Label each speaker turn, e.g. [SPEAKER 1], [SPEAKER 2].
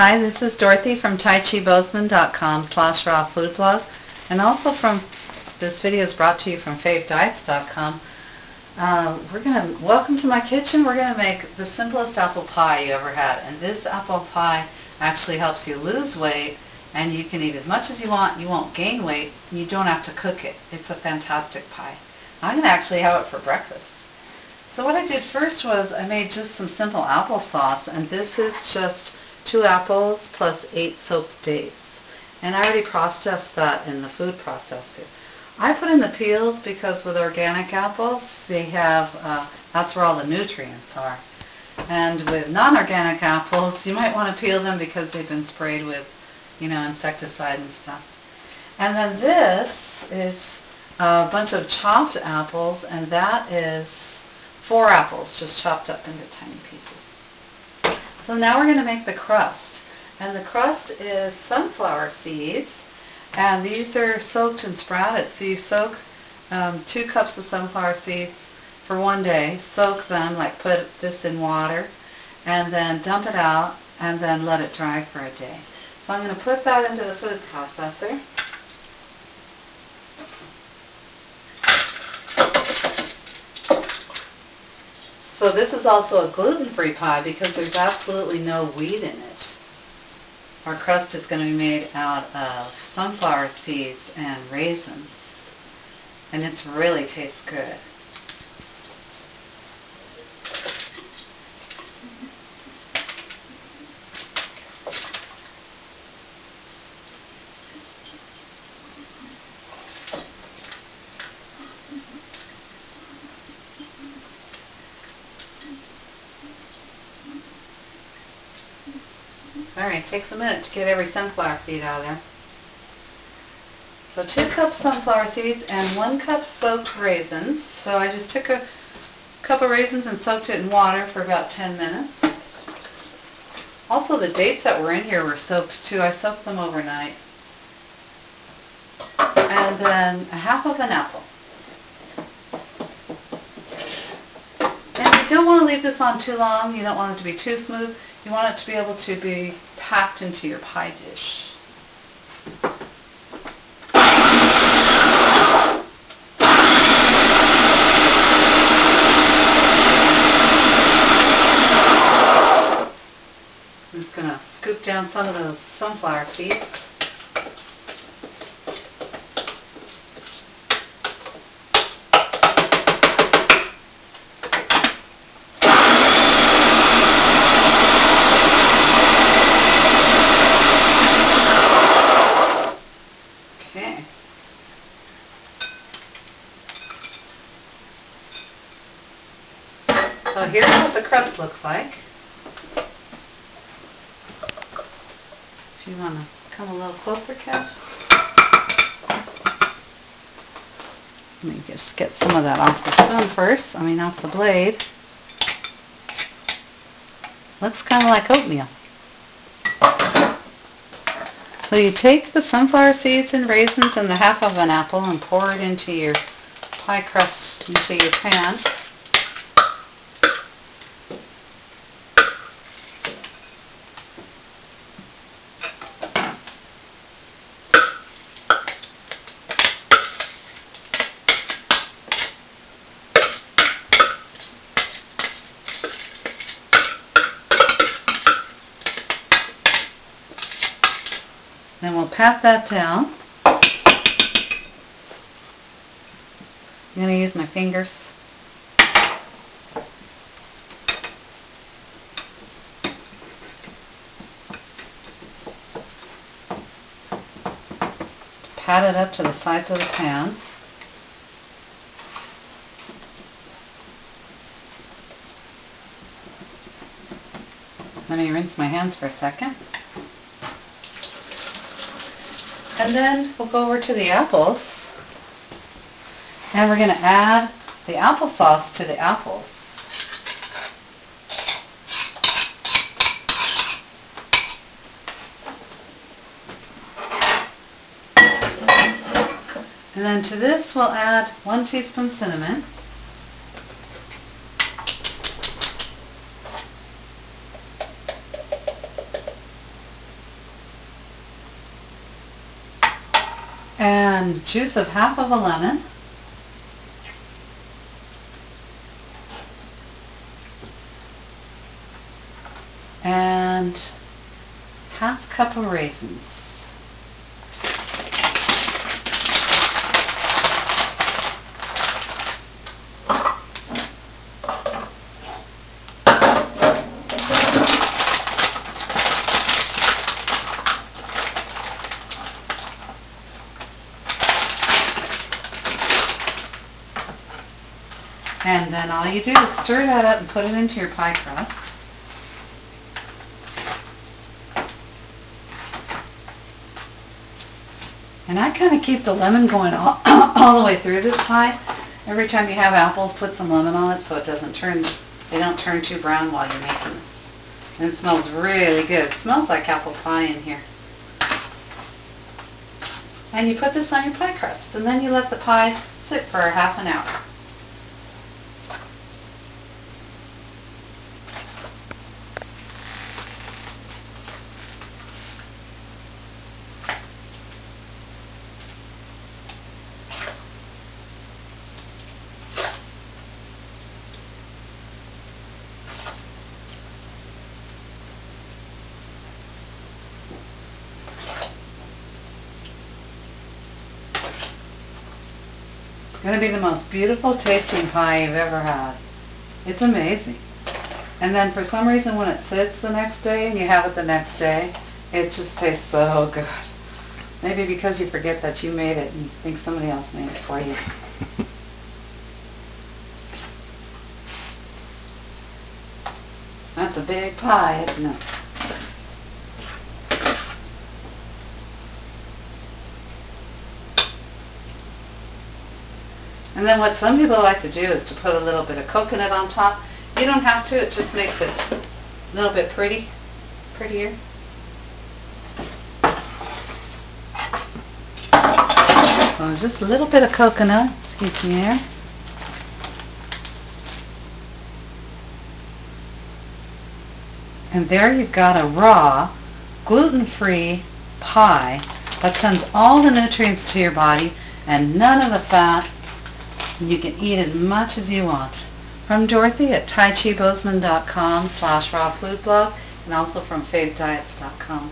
[SPEAKER 1] Hi, this is Dorothy from TaiChiBozeman.com/rawfoodblog, and also from this video is brought to you from favediets.com. Welcome to my kitchen. We're going to make the simplest apple pie you ever had, and this apple pie actually helps you lose weight, and you can eat as much as you want. You won't gain weight, and you don't have to cook it. It's a fantastic pie. I'm going to actually have it for breakfast. So what I did first was I made just some simple applesauce, and this is just 2 apples plus 8 soaked dates. And I already processed that in the food processor. I put in the peels because with organic apples, they have, that's where all the nutrients are. And with non-organic apples, you might want to peel them because they've been sprayed with, insecticide and stuff. And then this is a bunch of chopped apples, and that is 4 apples just chopped up into tiny pieces. So now we're going to make the crust. And the crust is sunflower seeds, and these are soaked and sprouted. So you soak 2 cups of sunflower seeds for 1 day, soak them, like put this in water, and then dump it out, and then let it dry for a day. So I'm going to put that into the food processor. So this is also a gluten-free pie because there's absolutely no wheat in it. Our crust is going to be made out of sunflower seeds and raisins, and it really tastes good. Sorry, it takes a minute to get every sunflower seed out of there. So 2 cups sunflower seeds and 1 cup soaked raisins. So I just took a cup of raisins and soaked it in water for about 10 minutes. Also, the dates that were in here were soaked too. I soaked them overnight. And then a half of an apple. And you don't want to leave this on too long. You don't want it to be too smooth. You want it to be able to be packed into your pie dish. I'm just going to scoop down some of those sunflower seeds. So here's what the crust looks like. If you want to come a little closer, Kev. Let me just get some of that off the spoon first. Off the blade. Looks kind of like oatmeal. So you take the sunflower seeds and raisins and the half of an apple and pour it into your pie crust, into your pan. Then we'll pat that down. I'm going to use my fingers. Pat it up to the sides of the pan. Let me rinse my hands for a second. And then we'll go over to the apples, and we're going to add the applesauce to the apples. And then to this we'll add 1 teaspoon cinnamon, the juice of half of a lemon, and half cup of raisins. And then all you do is stir that up and put it into your pie crust. And I kind of keep the lemon going all the way through this pie. Every time you have apples, put some lemon on it so it doesn't turn, they don't turn too brown while you're making this. And it smells really good. It smells like apple pie in here. And you put this on your pie crust, and then you let the pie sit for half an hour. It's going to be the most beautiful tasting pie you've ever had. It's amazing. And then for some reason when it sits the next day and you have it the next day, it just tastes so good. Maybe because you forget that you made it and you think somebody else made it for you. That's a big pie, isn't it? And then what some people like to do is to put a little bit of coconut on top. You don't have to, it just makes it a little bit prettier. So just a little bit of coconut, excuse me there. And there you've got a raw, gluten-free pie that sends all the nutrients to your body and none of the fat. You can eat as much as you want. From Dorothy at TaiChiBozeman.com/rawfoodblog and also from FaveDiets.com.